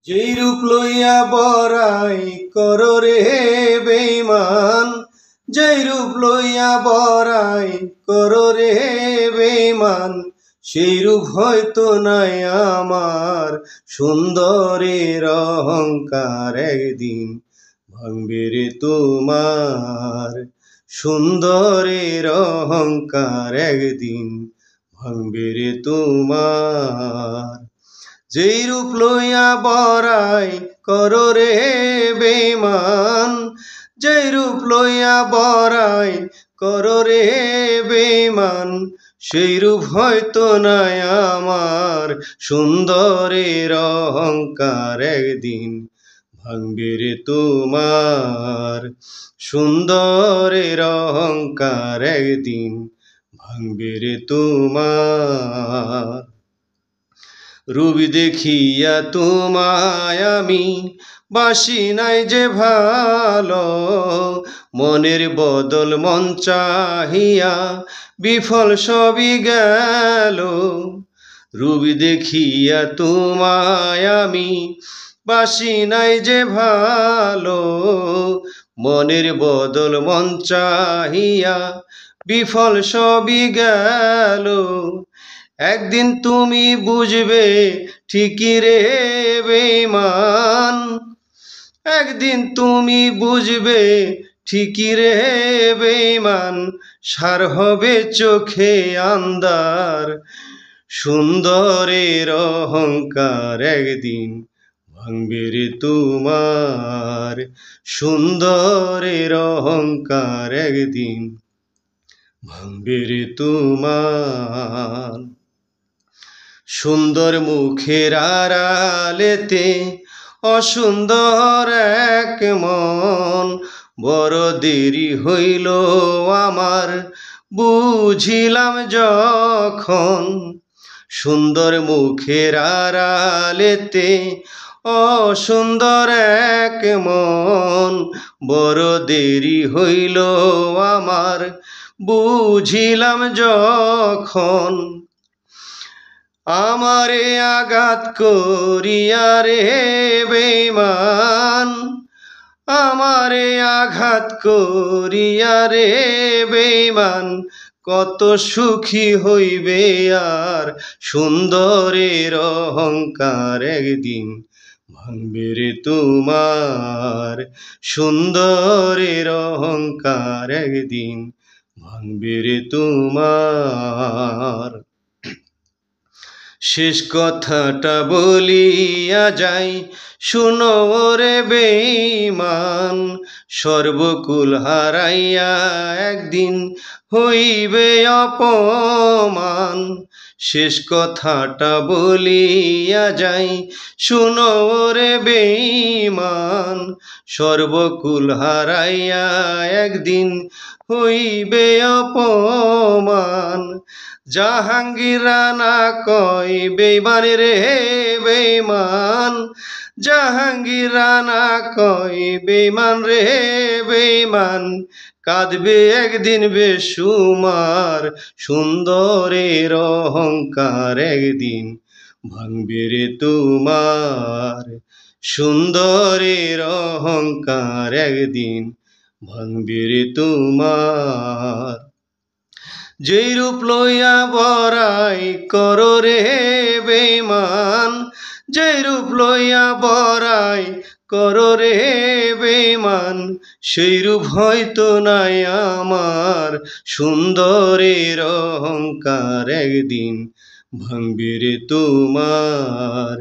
যেই রূপ লইয়া বড়াই করো রে বেঈমান, যেই রূপ লইয়া বড়াই করো রে বেঈমান, সেই রূপ হয়তো নাই আমার। সুন্দরের অহংকার একদিন ভাঙবে রে তোমার, সুন্দরের অহংকার একদিন ভাঙবে রে তোমার। যেই রূপ লইয়া বড়াই করো রে বেঈমান, যেই রূপ লইয়া বড়াই করো রে বেঈমান, সেই রূপ হয়তো নাই আমার। সুন্দরের অহংকার একদিন ভাঙবে রে তোমার, সুন্দরের অহংকার একদিন ভাঙবে রে তোমার। রূপ দেখিয়া তোমায় আমি বাসি নাই যে ভালো, মনের বদল মন চাহিয়া বিফল সবই গেল। রূপ দেখিয়া তোমায় আমি বাসি নাই যে ভালো, মনের বদল মন চাহিয়া বিফল সবই গেল। একদিন তুমি বুঝবে ঠিকই রে বেঈমান, একদিন তুমি বুঝবে ঠিকই রে বেঈমান, সার হবে চোখে আন্ধার। সুন্দরের অহংকার একদিন ভাঙবে রে তোমার, সুন্দরের অহংকার একদিন ভাঙবে রে তোমার। সুন্দর মুখের আড়ালেতে অসুন্দর এক মন, বড় দেরি হইল আমার বুঝিলাম যখন। সুন্দর মুখের আড়ালেতে অসুন্দর এক মন, বড় দেরি হইল আমার বুঝিলাম যখন। আমারে আঘাত করিয়া রে বেঈমান, আমারে আঘাত করিয়া রে বেঈমান, কত সুখী হইবে আর। সুন্দরের অহংকার একদিন ভাঙবে রে তোমার, সুন্দরের অহংকার একদিন ভাঙবে রে তোমার। শেষ কথাটা বলিয়া যাই শুনো রে বেঈমান, সর্বকুল হারাইয়া একদিন হইবে অপমান। শেষ কথাটা বলিয়া যাই শুনো রে বেঈমান, সর্বকুল হারাইয়া একদিন হইবে অপমান। জাহাঙ্গীর রানা কয় বেঈমান রে বেঈমান, জাহাঙ্গীর রানা কয় বেঈমান রে বেঈমান, কাঁদবে একদিন বেসুমার। সুন্দরের অহংকার একদিন ভাঙবে রে তোমার, সুন্দরের অহংকার একদিন ভাঙবে রে তোমার। যেই রূপ লইয়া বড়াই করো রে বেঈমান, যেই রূপ লইয়া বড়াই করো রে বেঈমান, সেই রূপ হয়তো নাই আমার। সুন্দরের অহংকার একদিন ভাঙবে রে তোমার,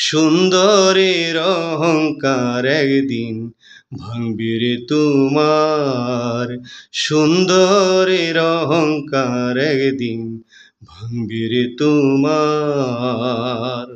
সুন্দরের অহংকার একদিন ভাঙবে রে তোমার, সুন্দরের অহংকার একদিন ভাঙবে রে তোমার।